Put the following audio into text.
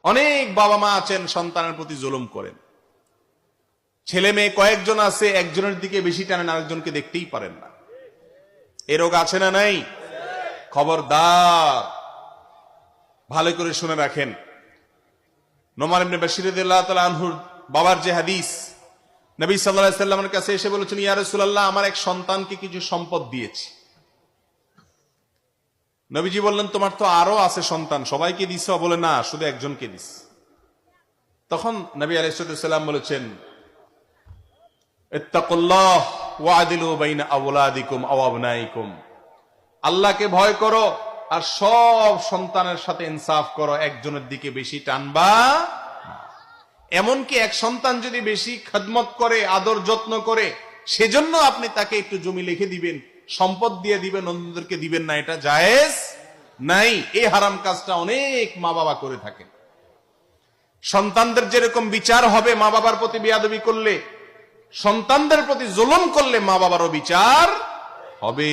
অনেক বাবা মা আছেন সন্তানের প্রতি জুলুম করেন। ছেলে মেয়ে কয়েকজন আছে, একজনের দিকে বেশি টানেন, আরেকজনকে দেখতেই পারেন না। এ রোগ আছে না নাই? খবরদার, ভালো করে শুনে রাখেন। নোমান ইবনে বাশির রাদিয়াল্লাহু তাআলা আনহুর বাবার যে হাদিস, নবী সাল্লাল্লাহু আলাইহি সাল্লামের কাছে এসে বলেছেন, ইয়া রাসূলুল্লাহ, আমার এক সন্তানকে কিছু সম্পদ দিয়েছি। নবীজি বললেন, তোমার তো আরো আছে সন্তান, সবাইকে দিছ? বলে না, শুধু একজনকে দিস। তখন নবী আলাইহিস সালাম বলেছেন, ইত্তাকুল্লাহ ওয়াদিলু বাইনা আওলাদিকুম আও আবনাইকুম, আল্লাহকে ভয় করো আর সব সন্তানের সাথে ইনসাফ করো, একজনের দিকে বেশি টানবা। এমনকি এক সন্তান যদি বেশি খেদমত করে, আদর যত্ন করে, সেজন্য আপনি তাকে একটু জমি লিখে দিবেন, সম্পদ দিয়ে দিবেন, অন্যদেরকে দিবেন না, এটা জায়েজ নাই। এই হারাম কাজটা অনেক মা বাবা করে থাকে। সন্তানদের যেরকম বিচার হবে মা বাবার প্রতি বেয়াদবি করলে, সন্তানদের প্রতি জুলুম করলে মা বাবারও বিচার হবে।